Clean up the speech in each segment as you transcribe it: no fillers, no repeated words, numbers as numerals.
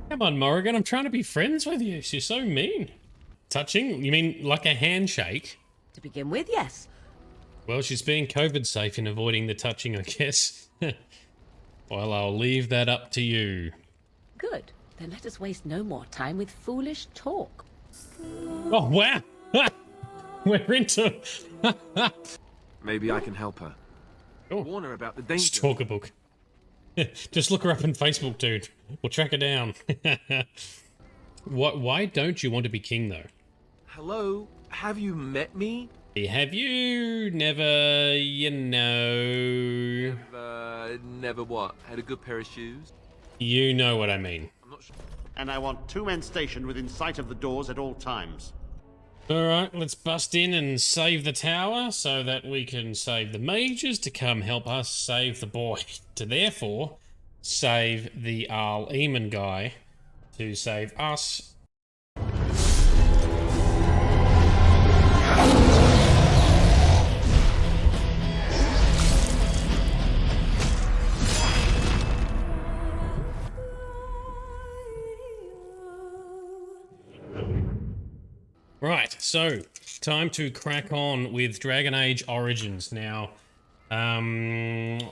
Come on, Morrigan, I'm trying to be friends with you. You're so mean. Touching? You mean like a handshake? To begin with, yes. Well, she's being COVID safe in avoiding the touching, I guess. Well, I'll leave that up to you. Good. Then let us waste no more time with foolish talk. Oh, wow. We're into... Maybe I can help her. Oh. Warn her about the danger. Stalker book. Just look her up on Facebook, dude. We'll track her down. Why don't you want to be king, though? Hello? Have you met me? Have you never, you know... Never what? Had a good pair of shoes? You know what I mean. I'm not sure. And I want 2 men stationed within sight of the doors at all times. Alright, let's bust in and save the tower so that we can save the mages to come help us save the boy. To therefore save the Arl Eamon guy to save us. Right, so time to crack on with Dragon Age Origins. Now,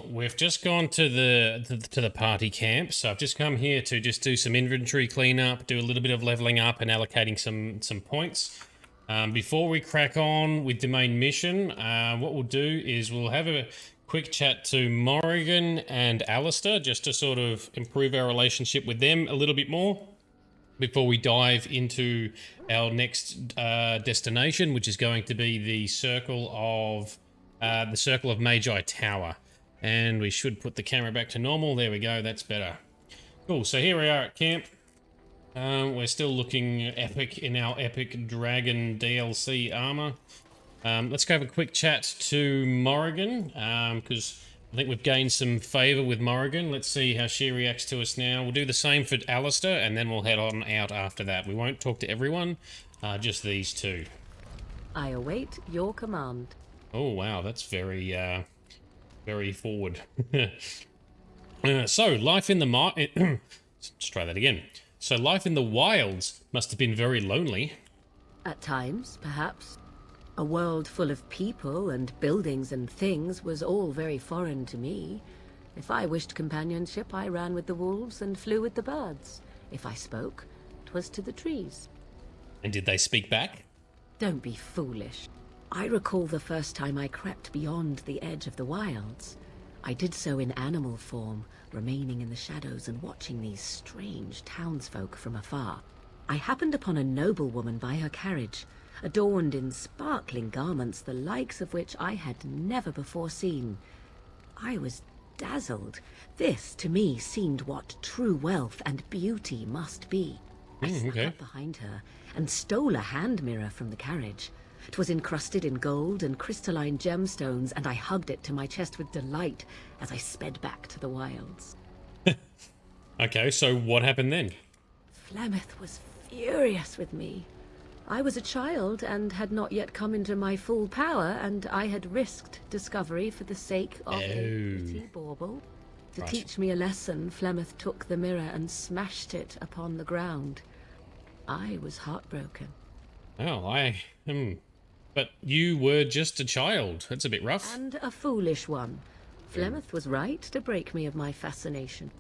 we've just gone to the party camp, so I've just come here to just do some inventory cleanup, do a little bit of leveling up and allocating some points. Before we crack on with the main mission, what we'll do is we'll have a quick chat to Morrigan and Alistair, just to sort of improve our relationship with them a little bit more before we dive into our next destination, which is going to be the Circle of Magi Tower. And we should put the camera back to normal. There we go, that's better. Cool, so here we are at camp. We're still looking epic in our epic dragon DLC armor. Let's go have a quick chat to Morrigan, because I think we've gained some favour with Morrigan. Let's see how she reacts to us now. We'll do the same for Alistair, and then we'll head on out after that. We won't talk to everyone, just these two. I await your command. Oh, wow, that's very, very forward. So, life in the let's try that again. So, life in the wilds must have been very lonely. At times, perhaps. A world full of people and buildings and things was all very foreign to me. If I wished companionship, I ran with the wolves and flew with the birds. If I spoke, 'twas to the trees. And did they speak back? Don't be foolish. I recall the first time I crept beyond the edge of the wilds. I did so in animal form, remaining in the shadows and watching these strange townsfolk from afar. I happened upon a noblewoman by her carriage, adorned in sparkling garments, the likes of which I had never before seen. I was dazzled. This, to me, seemed what true wealth and beauty must be. I snuck up behind her and stole a hand mirror from the carriage. 'Twas encrusted in gold and crystalline gemstones, and I hugged it to my chest with delight as I sped back to the wilds. Okay, so what happened then? Flemeth was furious with me. I was a child and had not yet come into my full power, and I had risked discovery for the sake of a pretty bauble. To teach me a lesson, Flemeth took the mirror and smashed it upon the ground. I was heartbroken. Oh, but you were just a child. That's a bit rough. And a foolish one. Flemeth was right to break me of my fascination.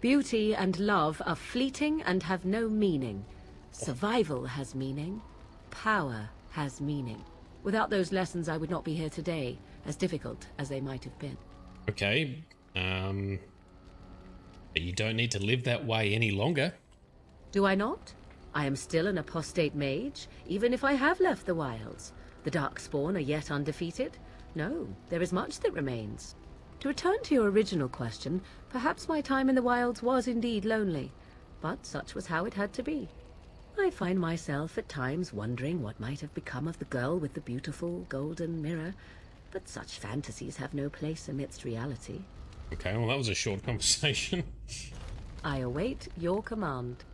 Beauty and love are fleeting and have no meaning. Survival has meaning. Power has meaning. Without those lessons, I would not be here today, as difficult as they might have been. Okay, but you don't need to live that way any longer. Do I not? I am still an apostate mage, even if I have left the wilds. The Darkspawn are yet undefeated. No, there is much that remains. To return to your original question, perhaps my time in the wilds was indeed lonely, but such was how it had to be. I find myself at times wondering what might have become of the girl with the beautiful golden mirror, but such fantasies have no place amidst reality. Okay, well that was a short conversation. I await your command.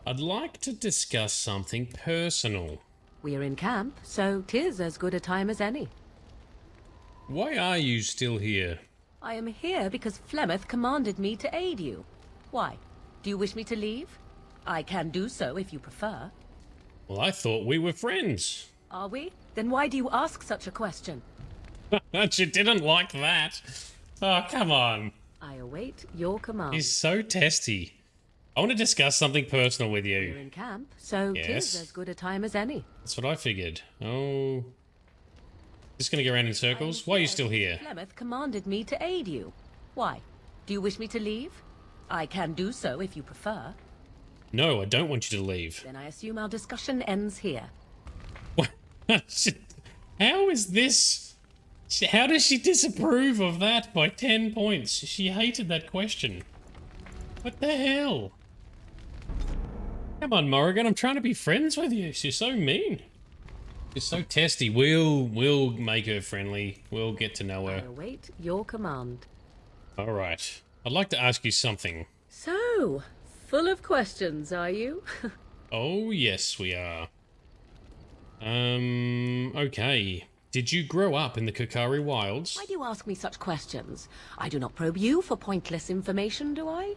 I'd like to discuss something personal. We are in camp, so 'tis as good a time as any. Why are you still here? I am here because Flemeth commanded me to aid you. Why? Do you wish me to leave? I can do so if you prefer. Well, I thought we were friends. Are we? Then why do you ask such a question? She didn't like that. Oh, come on. I await your command. He's so testy. I want to discuss something personal with You're you. in camp, so Yes. 'tis as good a time as any. That's what I figured. Oh. Just gonna go around in circles? Why are you still here? Flemeth commanded me to aid you. Why? Do you wish me to leave? I can do so if you prefer. No, I don't want you to leave. Then I assume our discussion ends here. How is this? How does she disapprove of that by 10 points? She hated that question. What the hell? Come on, Morrigan, I'm trying to be friends with you. She's so mean. She's so testy. We'll make her friendly. We'll get to know I her. await your command. All right. I'd like to ask you something. So, full of questions, are you? Oh, yes, we are. Okay. Did you grow up in the Korcari Wilds? Why do you ask me such questions? I do not probe you for pointless information, do I?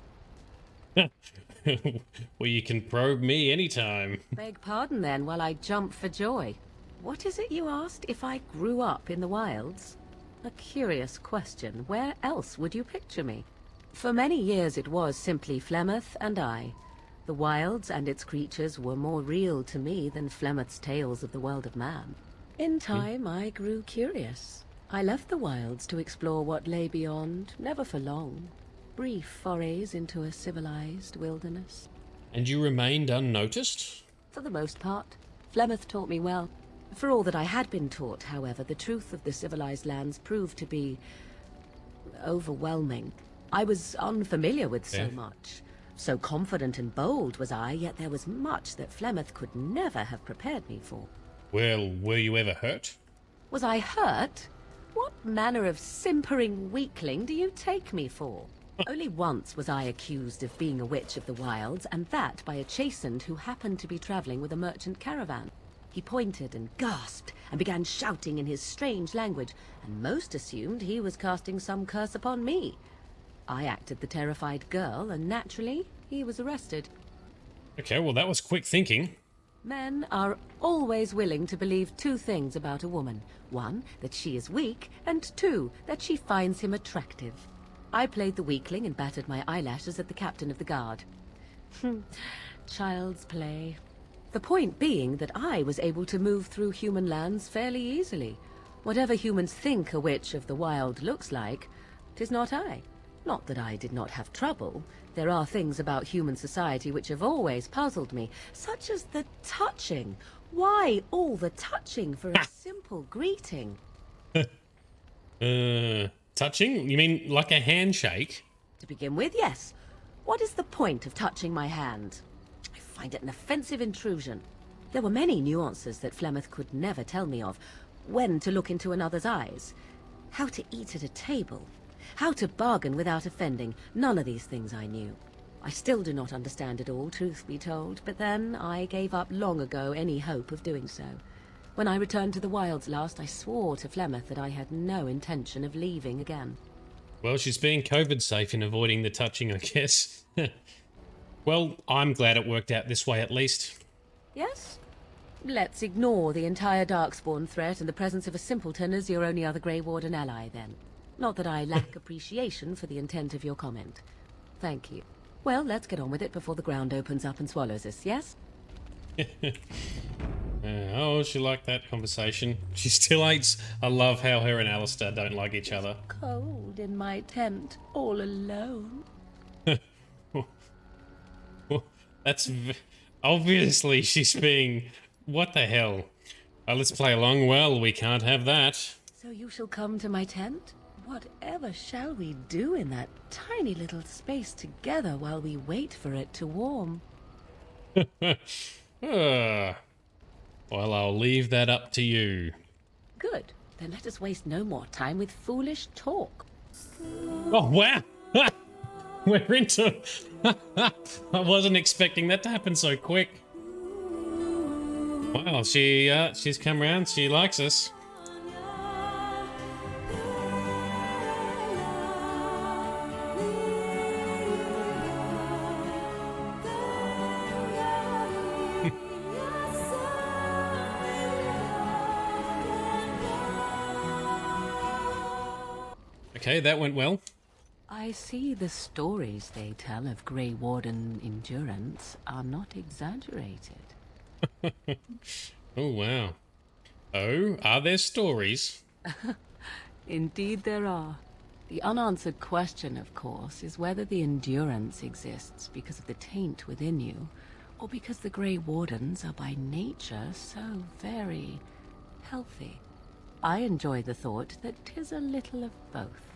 Well, you can probe me anytime. Beg pardon then while I jump for joy. What is it you asked if I grew up in the wilds? A curious question. Where else would you picture me? For many years it was simply Flemeth and I. The wilds and its creatures were more real to me than Flemeth's tales of the world of man. In time I grew curious. I left the wilds to explore what lay beyond, never for long. Brief forays into a civilized wilderness. And you remained unnoticed? For the most part. Flemeth taught me well. For all that I had been taught, however, the truth of the civilized lands proved to be overwhelming. I was unfamiliar with so much. So confident and bold was I, yet there was much that Flemeth could never have prepared me for. Well, were you ever hurt? Was I hurt? What manner of simpering weakling do you take me for? Only once was I accused of being a witch of the wilds, and that by a chastened who happened to be traveling with a merchant caravan. He pointed and gasped, and began shouting in his strange language, and most assumed he was casting some curse upon me. I acted the terrified girl, and naturally, he was arrested. Okay, well that was quick thinking. Men are always willing to believe two things about a woman. One, that she is weak, and two, that she finds him attractive. I played the weakling and battered my eyelashes at the captain of the guard. Child's play. The point being that I was able to move through human lands fairly easily. Whatever humans think a witch of the wild looks like, 'tis not I. Not that I did not have trouble. There are things about human society which have always puzzled me, such as the touching. Why all the touching for a simple greeting? Touching? You mean like a handshake? To begin with, yes. What is the point of touching my hand? I find it an offensive intrusion. There were many nuances that Flemeth could never tell me of. When to look into another's eyes. How to eat at a table. How to bargain without offending. None of these things I knew. I still do not understand it all, truth be told, but then I gave up long ago any hope of doing so. When I returned to the wilds last, I swore to Flemeth that I had no intention of leaving again. Well, she's being COVID safe in avoiding the touching, I guess. Well, I'm glad it worked out this way at least. Yes? Let's ignore the entire Darkspawn threat and the presence of a simpleton as your only other Grey Warden ally, then. Not that I lack appreciation for the intent of your comment. Thank you. Well, let's get on with it before the ground opens up and swallows us, yes? Oh, she liked that conversation. She still hates. I love how her and Alistair don't like each other. Cold in my tent, all alone. Obviously she's being... What the hell? Let's play along. Well, we can't have that. So you shall come to my tent? Whatever shall we do in that tiny little space together while we wait for it to warm? Well, I'll leave that up to you. Good. Then let us waste no more time with foolish talk. Oh, wow! We're into... I wasn't expecting that to happen so quick. Wow, she's come round. She likes us. Okay, that went well. I see the stories they tell of Grey Warden endurance are not exaggerated. Oh, wow. Oh, are there stories? Indeed there are. The unanswered question, of course, is whether the endurance exists because of the taint within you, or because the Grey Wardens are by nature so very healthy. I enjoy the thought that 'tis a little of both.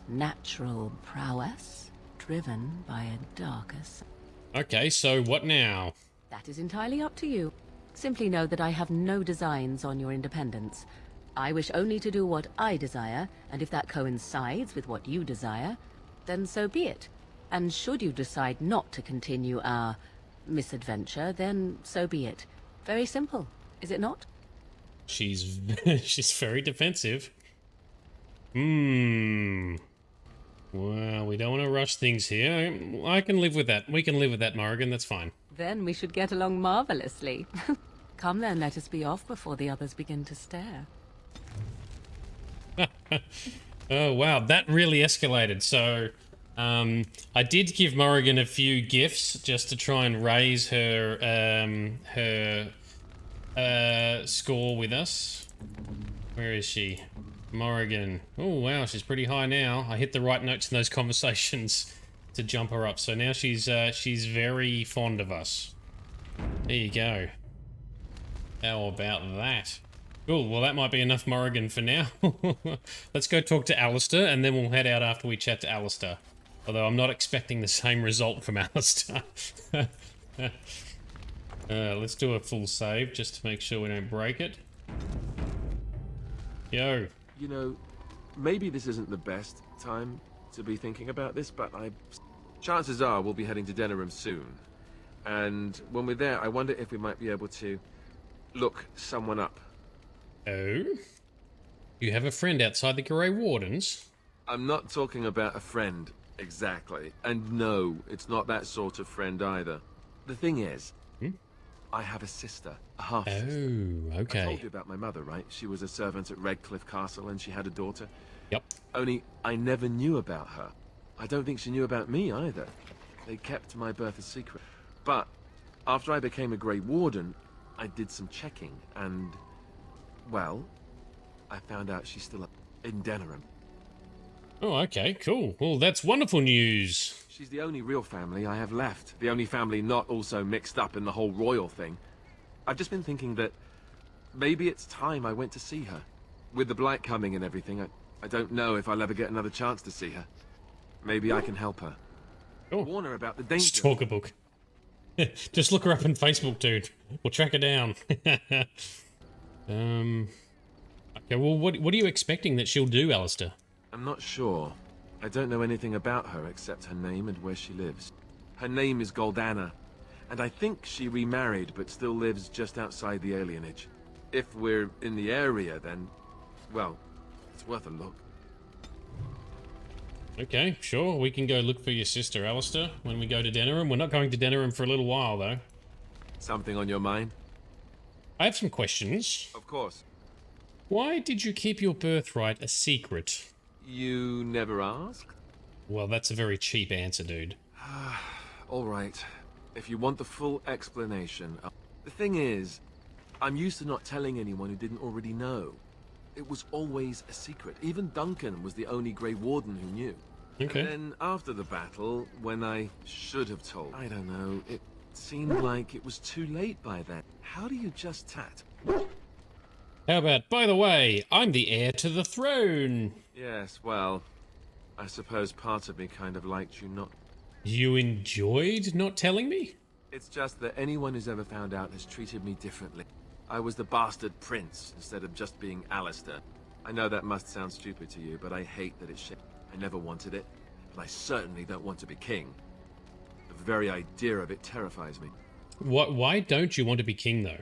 Natural prowess, driven by a darker side. Okay, so what now? That is entirely up to you. Simply know that I have no designs on your independence. I wish only to do what I desire, and if that coincides with what you desire, then so be it. And should you decide not to continue our misadventure, then so be it. Very simple, is it not? She's she's very defensive. Well, we don't want to rush things here. I can live with that. We can live with that, Morrigan. That's fine. Then we should get along marvelously. Come then, let us be off before the others begin to stare. Oh, wow. That really escalated. So, I did give Morrigan a few gifts just to try and raise her, score with us. Where is she? Morrigan. Oh, wow. She's pretty high now. I hit the right notes in those conversations to jump her up. So now she's very fond of us. There you go. How about that? Cool, well that might be enough Morrigan for now. Let's go talk to Alistair, and then we'll head out after we chat to Alistair. Although I'm not expecting the same result from Alistair. Let's do a full save, just to make sure we don't break it. Yo. You know, maybe this isn't the best time to be thinking about this, but chances are we'll be heading to Denerim soon. And when we're there, I wonder if we might be able to look someone up. Oh? You have a friend outside the Grey Wardens? I'm not talking about a friend, exactly. And no, it's not that sort of friend either. The thing is, I have a sister, a half-sister. Oh, okay. I told you about my mother, right? She was a servant at Redcliffe Castle and she had a daughter. Yep. Only I never knew about her. I don't think she knew about me either. They kept my birth a secret. But after I became a Grey Warden, I did some checking and, well, I found out she's still in Denerim. Oh, okay, cool. Well, that's wonderful news. She's the only real family I have left. The only family not also mixed up in the whole royal thing. I've just been thinking that maybe it's time I went to see her. With the blight coming and everything, I don't know if I'll ever get another chance to see her. Maybe I can help her. Oh. Warn her about the danger. Stalker book. Just look her up on Facebook, dude. We'll track her down. Okay, well, what are you expecting that she'll do, Alistair? I'm not sure. I don't know anything about her except her name and where she lives. Her name is Goldana, and I think she remarried but still lives just outside the alienage. If we're in the area, then, well, it's worth a look. Okay, sure. We can go look for your sister, Alistair, when we go to Denerim. We're not going to Denerim for a little while, though. Something on your mind? I have some questions. Of course. Why did you keep your birthright a secret? You never asked? Well, that's a very cheap answer, dude. All right. If you want the full explanation. The thing is, I'm used to not telling anyone who didn't already know. It was always a secret. Even Duncan was the only Grey Warden who knew. Okay. And then after the battle, when I should have told, I don't know, it seemed like it was too late by then. How do you just tat? How about, by the way, I'm the heir to the throne. Yes, well, I suppose part of me kind of liked you not. You enjoyed not telling me? It's just that anyone who's ever found out has treated me differently. I was the bastard prince instead of just being Alistair. I know that must sound stupid to you, but I hate that it's shit. I never wanted it, and I certainly don't want to be king. The very idea of it terrifies me. Why don't you want to be king, though?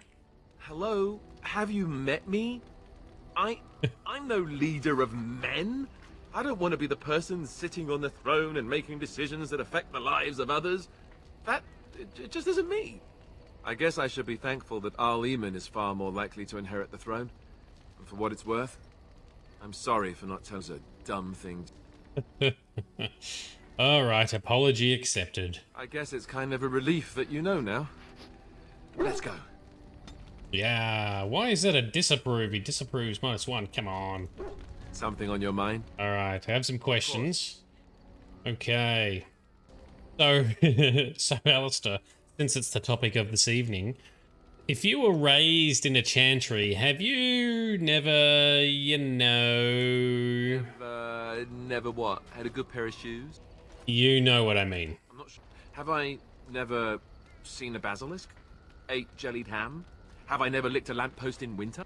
Hello? Have you met me? I'm no leader of men. I don't want to be the person sitting on the throne and making decisions that affect the lives of others. It just isn't me. I guess I should be thankful that Arl Eamon is far more likely to inherit the throne. And for what it's worth, I'm sorry for not telling you a dumb thing. Alright, apology accepted. I guess it's kind of a relief that you know now. Let's go. Yeah, why is that a disapprove? He disapproves -1. Come on. Something on your mind? Alright, I have some questions. Okay. So, so Alistair, since it's the topic of this evening, if you were raised in a chantry, have you never, you know... Never what? Had a good pair of shoes? You know what I mean. I'm not sure. Have I never seen a basilisk? Ate jellied ham? Have I never licked a lamppost in winter?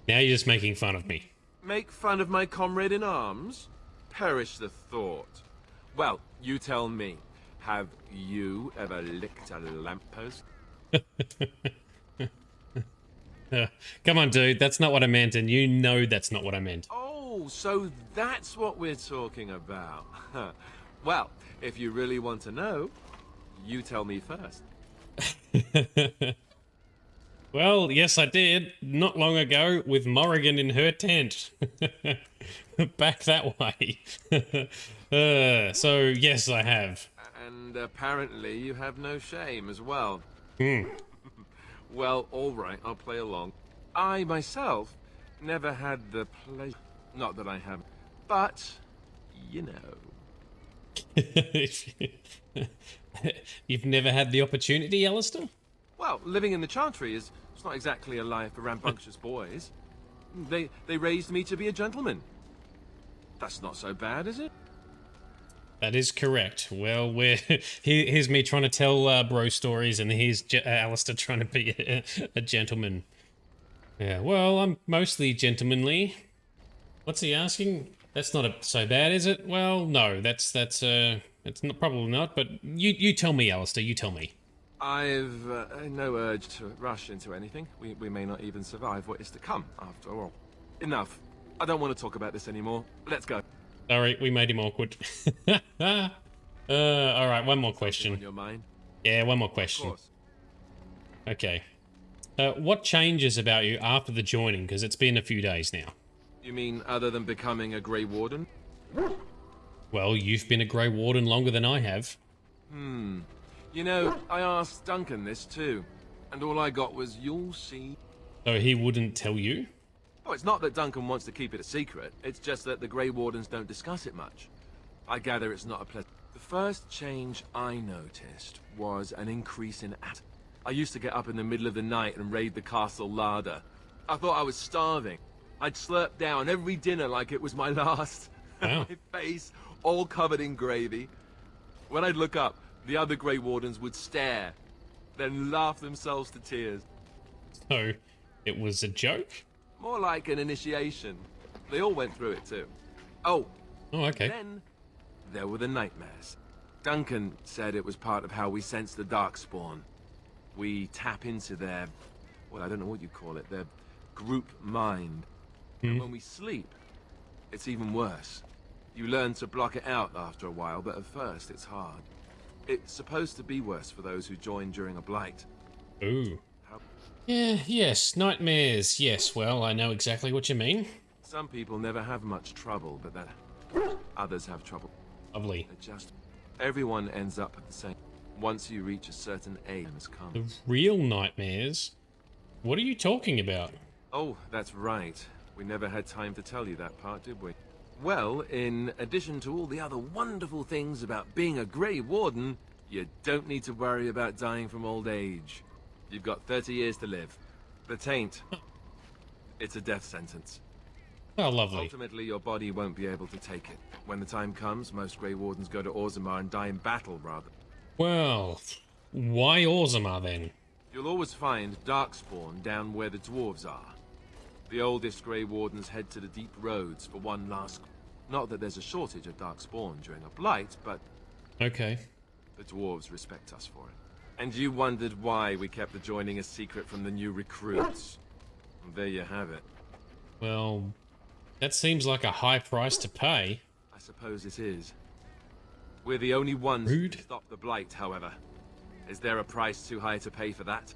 Now you're just making fun of me. Make fun of my comrade in arms? Perish the thought. Well, you tell me. Have you ever licked a lamppost? Come on, dude. That's not what I meant, and you know that's not what I meant. Oh, so that's what we're talking about. Well, if you really want to know, you tell me first. Well, yes, I did. Not long ago, with Morrigan in her tent. Back that way. So, yes, I have. And apparently you have no shame as well. Hmm. Well, all right, I'll play along. I, myself, never had the pleasure... Not that I have, but, you know. You've never had the opportunity, Alistair? Well, living in the Chantry is it's not exactly a life for rambunctious boys. They raised me to be a gentleman. That's not so bad, is it? That is correct. Well, here's me trying to tell bro stories, and here's Alistair trying to be a gentleman. Yeah, well, I'm mostly gentlemanly. What's he asking? That's not so bad, is it? Well, no, that's it's not, probably not. But you tell me, Alistair. You tell me. I've no urge to rush into anything. We may not even survive what is to come, after all. Enough. I don't want to talk about this anymore. Let's go. Sorry, we made him awkward. All right, one more question. On your mind? Yeah, one more question. Of course. Okay. What changes about you after the joining? Because it's been a few days now. You mean other than becoming a Grey Warden? Well, you've been a Grey Warden longer than I have. You know, I asked Duncan this too, and all I got was, you'll see. So he wouldn't tell you? Oh, it's not that Duncan wants to keep it a secret, it's just that the Grey Wardens don't discuss it much. I gather it's not a pleasant... The first change I noticed was an increase in I used to get up in the middle of the night and raid the castle larder. I thought I was starving. I'd slurp down every dinner like it was my last. Wow. My face all covered in gravy. When I'd look up, the other Grey Wardens would stare, then laugh themselves to tears. So, it was a joke? More like an initiation. They all went through it too. Oh, okay. Then there were the nightmares. Duncan said it was part of how we sense the Darkspawn. We tap into their, well, I don't know what you call it, their group mind. And when we sleep, it's even worse. You learn to block it out after a while, but at first it's hard. It's supposed to be worse for those who join during a blight. Ooh. Yeah, yes, nightmares. Yes, well, I know exactly what you mean. Some people never have much trouble, but others have trouble. Lovely. Everyone ends up at the same. Once you reach a certain age, has come. The real nightmares? What are you talking about? Oh, that's right. We never had time to tell you that part, did we? Well, in addition to all the other wonderful things about being a Grey Warden, you don't need to worry about dying from old age. You've got 30 years to live. The taint, it's a death sentence. Oh, lovely. Ultimately, your body won't be able to take it. When the time comes, most Grey Wardens go to Orzammar and die in battle, rather. Well, why Orzammar then? You'll always find Darkspawn down where the dwarves are. The oldest Grey Wardens head to the deep roads for one last... Not that there's a shortage of Darkspawn during a blight, but... Okay. The dwarves respect us for it. And you wondered why we kept the joining a secret from the new recruits. And there you have it. Well, that seems like a high price to pay. I suppose it is. We're the only ones who can stop the blight, however. Is there a price too high to pay for that?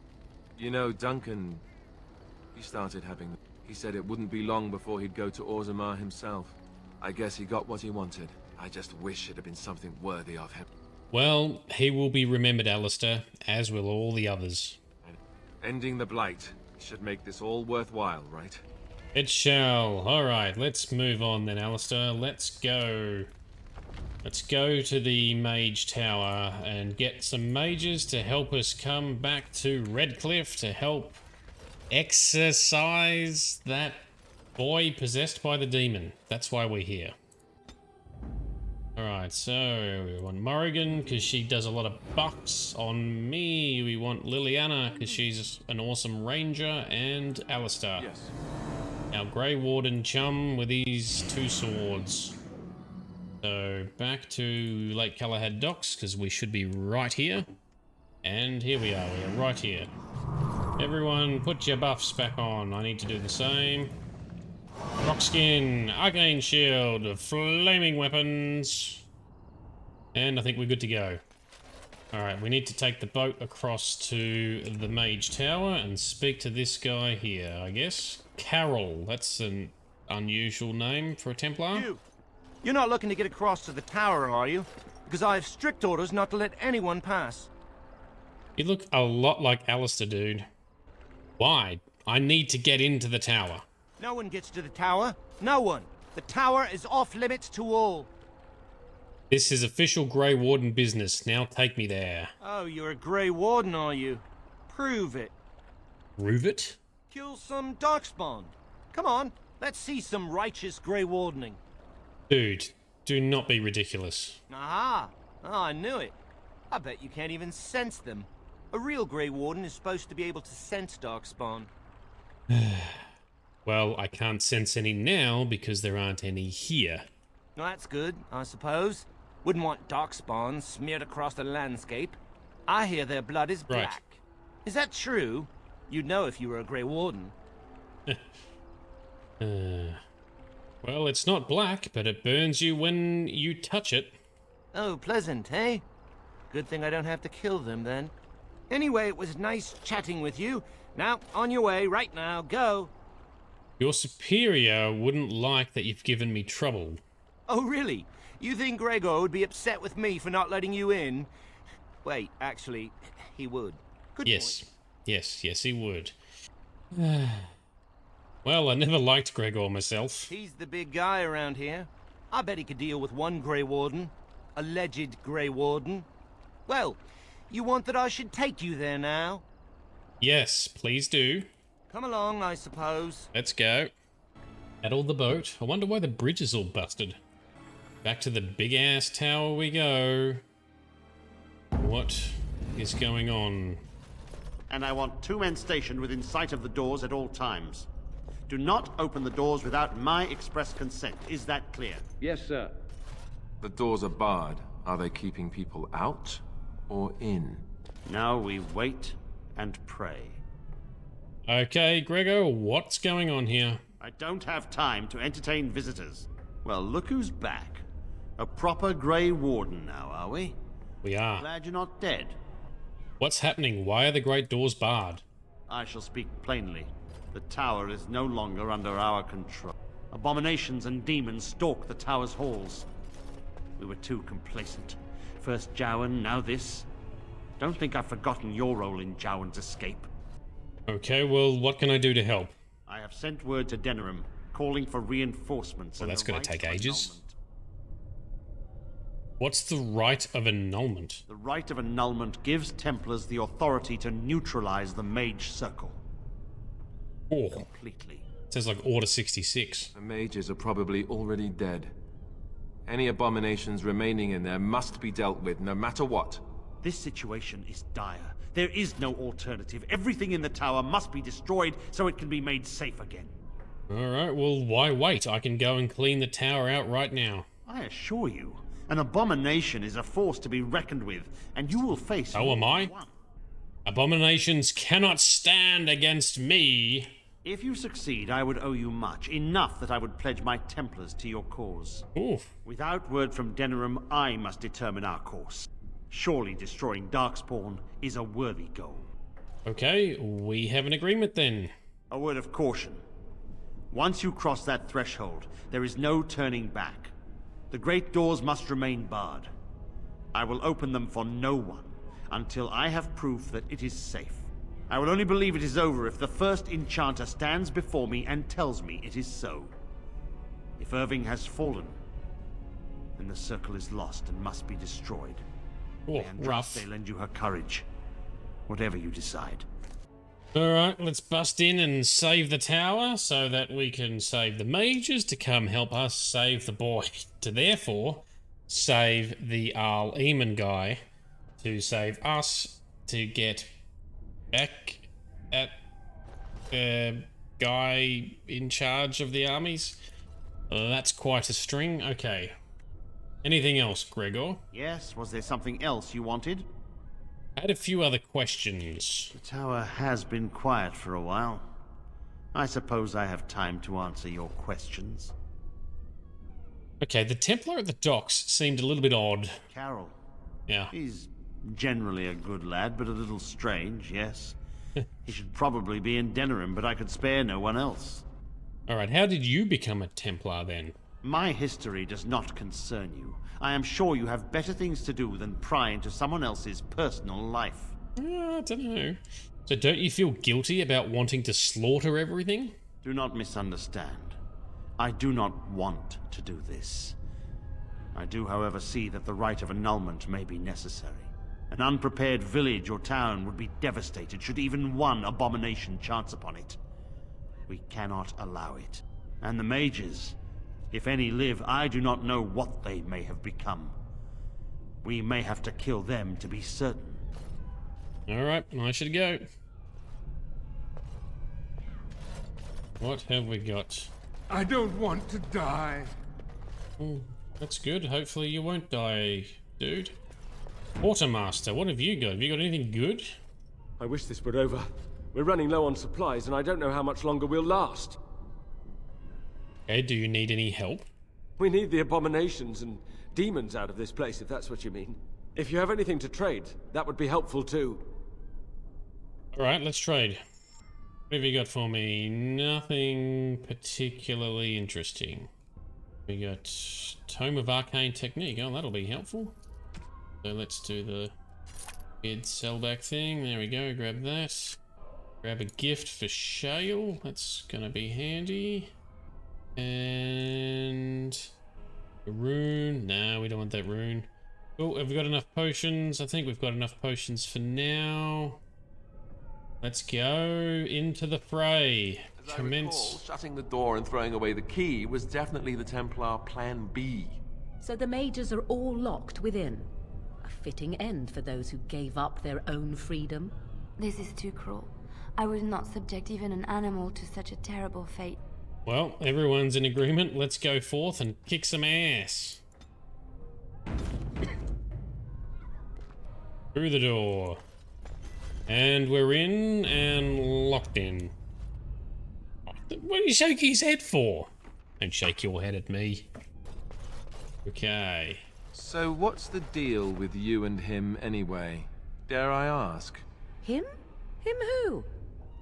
You know, Duncan... He started having... He said it wouldn't be long before he'd go to Orzammar himself. I guess he got what he wanted. I just wish it had been something worthy of him. Well, he will be remembered, Alistair, as will all the others. Ending the Blight should make this all worthwhile, right? It shall. Alright, let's move on then, Alistair. Let's go. Let's go to the Mage Tower and get some mages to help us come back to Redcliffe to help exorcise that boy possessed by the demon. That's why we're here. Alright, so we want Morrigan because she does a lot of bucks on me. We want Liliana because she's an awesome ranger, and Alistair. Yes. Our Grey Warden chum with these 2 swords. So back to Lake Calenhad docks because we should be right here. And here we are right here. Everyone put your buffs back on. I need to do the same. Rockskin, Arcane Shield, Flaming Weapons. And I think we're good to go. Alright, we need to take the boat across to the Mage Tower and speak to this guy here, I guess. Carol, that's an unusual name for a Templar. You're not looking to get across to the tower, are you? Because I have strict orders not to let anyone pass. You look a lot like Alistair, dude. Why? I need to get into the tower. No one gets to the tower. No one. The tower is off limits to all. This is official Grey Warden business. Now take me there. Oh, you're a Grey Warden, are you? Prove it. Prove it? Kill some Darkspawn. Come on, let's see some righteous Grey Wardening. Dude, do not be ridiculous. Aha! Oh, I knew it. I bet you can't even sense them. A real Grey Warden is supposed to be able to sense Darkspawn. Well, I can't sense any now because there aren't any here. Well, that's good, I suppose. Wouldn't want Darkspawn smeared across the landscape. I hear their blood is Right. black. Is that true? You'd know if you were a Grey Warden. Well, it's not black, but it burns you when you touch it. Oh, pleasant, eh? Good thing I don't have to kill them, then. Anyway, it was nice chatting with you. Now, on your way, right now, go. Your superior wouldn't like that you've given me trouble. Oh, really? You think Gregor would be upset with me for not letting you in? Wait, actually, he would. Good Yes. point. Yes, he would. Well, I never liked Gregor myself. He's the big guy around here. I bet he could deal with one Grey Warden. Alleged Grey Warden. Well, you want that I should take you there now? Yes, please do. Come along, I suppose. Let's go. Paddle the boat. I wonder why the bridge is all busted. Back to the big-ass tower we go. What is going on? And I want 2 men stationed within sight of the doors at all times. Do not open the doors without my express consent. Is that clear? Yes, sir. The doors are barred. Are they keeping people out or in? Now we wait and pray. Okay, Gregor, what's going on here? I don't have time to entertain visitors. Well, look who's back. A proper Grey Warden now, are we? We are. Glad you're not dead. What's happening? Why are the great doors barred? I shall speak plainly. The tower is no longer under our control. Abominations and demons stalk the tower's halls. We were too complacent. First Jowan, now this. Don't think I've forgotten your role in Jowan's escape. Okay, well, what can I do to help? I have sent word to Denerim, calling for reinforcements. Well, and that's the gonna right take of ages. annulment. What's the right of annulment? The right of annulment gives Templars the authority to neutralize the Mage Circle. Oh, Completely. sounds like Order 66. The mages are probably already dead. Any abominations remaining in there must be dealt with, no matter what. This situation is dire. There is no alternative. Everything in the tower must be destroyed so it can be made safe again. Alright, well, why wait? I can go and clean the tower out right now. I assure you, an abomination is a force to be reckoned with, and you will face... So am I. one. Abominations cannot stand against me. If you succeed, I would owe you much. Enough that I would pledge my Templars to your cause. Oof. Without word from Denerim, I must determine our course. Surely destroying Darkspawn is a worthy goal. Okay, we have an agreement then. A word of caution. Once you cross that threshold, there is no turning back. The great doors must remain barred. I will open them for no one until I have proof that it is safe. I will only believe it is over if the first enchanter stands before me and tells me it is so. If Irving has fallen, then the circle is lost and must be destroyed. Oh, May rough. Andraste lend you her courage. Whatever you decide. Alright, let's bust in and save the tower so that we can save the mages to come help us save the boy. To therefore save the Arl Eamon guy. To save us to get back at the guy in charge of the armies. That's quite a string. Okay. Anything else, Gregor? Yes, was there something else you wanted? I had a few other questions. The tower has been quiet for a while. I suppose I have time to answer your questions. Okay, the Templar at the docks seemed a little bit odd. Carol. Yeah. He's generally a good lad, but a little strange, yes. He should probably be in Denerim, but I could spare no one else. Alright, how did you become a Templar then? My history does not concern you. I am sure you have better things to do than pry into someone else's personal life. I don't know. So don't you feel guilty about wanting to slaughter everything? Do not misunderstand. I do not want to do this. I do, however, see that the rite of annulment may be necessary. An unprepared village or town would be devastated should even one abomination chance upon it. We cannot allow it. And the mages, if any live, I do not know what they may have become. We may have to kill them to be certain. Alright, I should go. What have we got? I don't want to die. Oh, that's good. Hopefully you won't die, dude. Quartermaster, what have you got? Have you got anything good? I wish this were over. We're running low on supplies, and I don't know how much longer we'll last. Okay, do you need any help? We need the abominations and demons out of this place, if that's what you mean. If you have anything to trade, that would be helpful too. Alright, let's trade. What have you got for me? Nothing particularly interesting. We got Tome of Arcane Technique. Oh, that'll be helpful. So let's do the weird sellback thing. There we go, grab that. Grab a gift for Shale. That's gonna be handy. And a rune. No, we don't want that rune. Oh, have we got enough potions? I think we've got enough potions for now. Let's go into the fray. As I recall, shutting the door and throwing away the key was definitely the Templar Plan B. So the mages are all locked within. A fitting end for those who gave up their own freedom. This is too cruel. I would not subject even an animal to such a terrible fate. Well, everyone's in agreement. Let's go forth and kick some ass. Through the door. And we're in and locked in. What are you shaking his head for? Don't shake your head at me. Okay. So what's the deal with you and him anyway? Dare I ask? Him? Him who?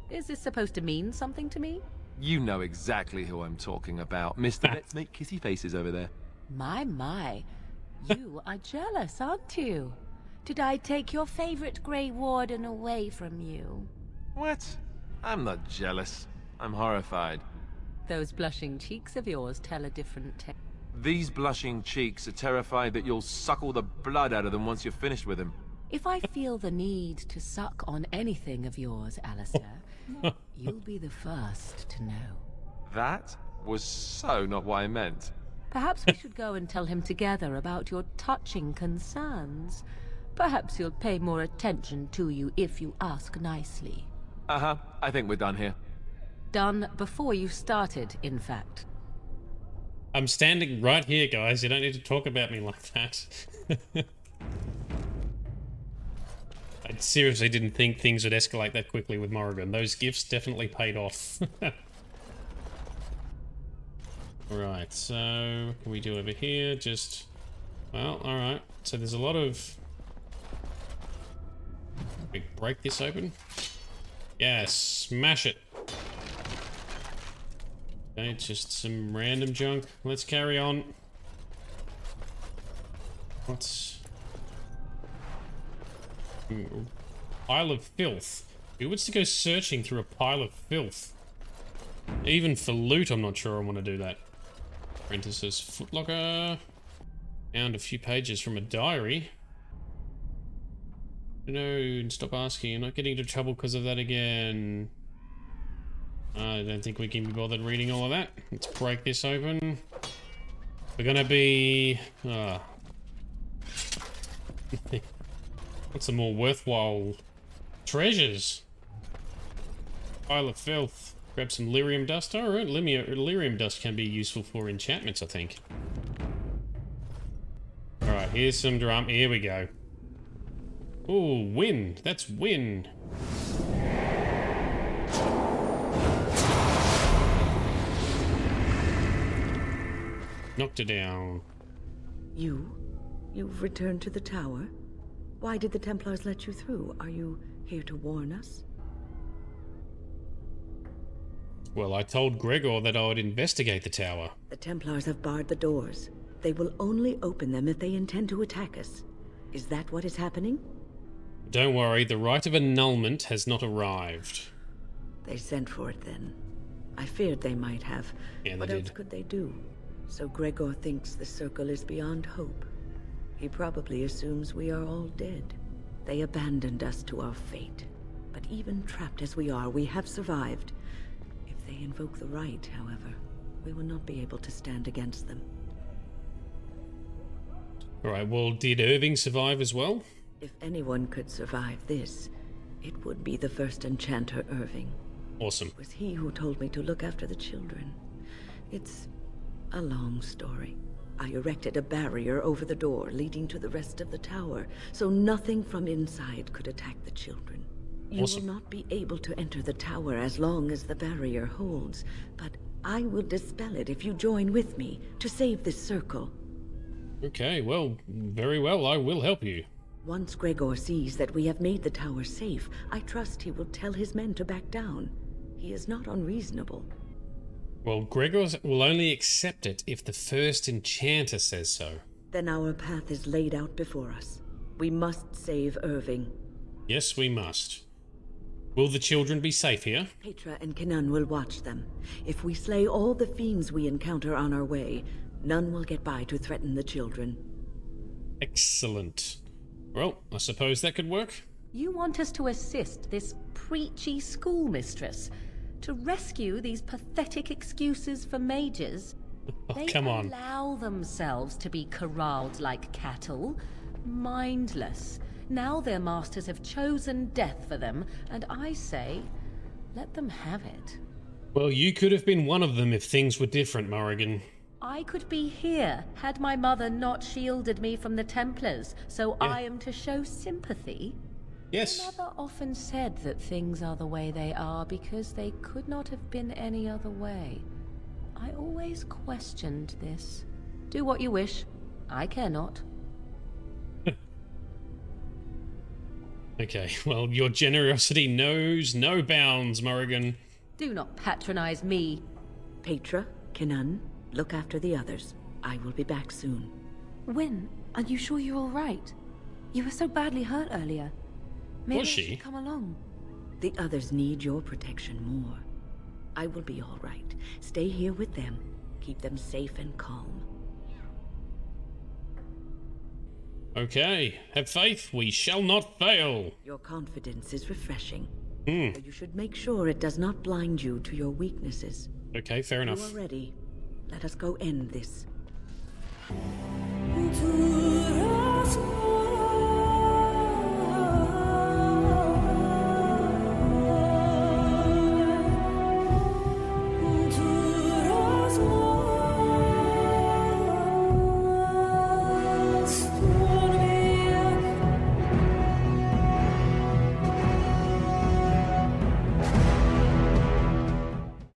Is this supposed to mean something to me? You know exactly who I'm talking about, Mr. Let's make kissy faces over there. My. You are jealous, aren't you? Did I take your favorite Grey Warden away from you? What? I'm not jealous. I'm horrified. Those blushing cheeks of yours tell a different tale. These blushing cheeks are terrified that you'll suck all the blood out of them once you're finished with him. If I feel the need to suck on anything of yours, Alistair, you'll be the first to know. That was so not what I meant. Perhaps we should go and tell him together about your touching concerns. Perhaps he'll pay more attention to you if you ask nicely. Uh-huh. I think we're done here. Done before you started, in fact. I'm standing right here, guys. You don't need to talk about me like that. I seriously didn't think things would escalate that quickly with Morrigan. Those gifts definitely paid off. Alright, so what can we do over here? Just... Well, alright. So there's a lot of... We break this open? Yeah, smash it. Okay, it's just some random junk. Let's carry on. What's... Pile of filth. Who wants to go searching through a pile of filth? Even for loot, I'm not sure I want to do that. Apprentice's footlocker. Found a few pages from a diary. No, stop asking. You're not getting into trouble because of that again. I don't think we can be bothered reading all of that. Let's break this open. We're gonna be... What's some more worthwhile treasures? Pile of filth. Grab some lyrium dust. Alright, lyrium dust can be useful for enchantments, I think. Alright, here's some drum. Here we go. Ooh, wind. That's wind. Knocked it down. You've returned to the tower? Why did the Templars let you through? Are you here to warn us? Well, I told Gregor that I would investigate the tower. The Templars have barred the doors. They will only open them if they intend to attack us. Is that what is happening? Don't worry, the rite of annulment has not arrived. They sent for it then. I feared they might have. Yeah, what they else did. could they do? So Gregor thinks the circle is beyond hope. He probably assumes we are all dead. They abandoned us to our fate. But even trapped as we are, we have survived. If they invoke the rite, however, we will not be able to stand against them. Alright, well, did Irving survive as well? If anyone could survive this, it would be the first enchanter Irving. Awesome. It was he who told me to look after the children. It's a long story. I erected a barrier over the door leading to the rest of the tower, so nothing from inside could attack the children. You Awesome. will not be able to enter the tower as long as the barrier holds, but I will dispel it if you join with me to save this circle. Okay, well, very well, I will help you. Once Gregor sees that we have made the tower safe, I trust he will tell his men to back down. He is not unreasonable. Well, Gregor will only accept it if the first enchanter says so. Then our path is laid out before us. We must save Irving. Yes, we must. Will the children be safe here? Petra and Kinnan will watch them. If we slay all the fiends we encounter on our way, none will get by to threaten the children. Excellent. Well, I suppose that could work. You want us to assist this preachy schoolmistress to rescue these pathetic excuses for mages? Oh, come on. They allow themselves to be corralled like cattle, mindless. Now their masters have chosen death for them, and I say, let them have it. Well, you could have been one of them if things were different, Morrigan. I could be here had my mother not shielded me from the Templars, so Yeah. I am to show sympathy. Yes. My mother often said that things are the way they are because they could not have been any other way. I always questioned this. Do what you wish. I care not. Okay, well, your generosity knows no bounds, Morrigan. Do not patronize me. Petra, Kinnan, look after the others. I will be back soon. Wyn, are you sure you're all right? You were so badly hurt earlier. Maybe Was I she? should come along. The others need your protection more. I will be all right. Stay here with them. Keep them safe and calm. Okay, have faith, we shall not fail. Your confidence is refreshing. Hmm, But you should make sure it does not blind you to your weaknesses. okay, fair You enough. are ready. Let us go end this.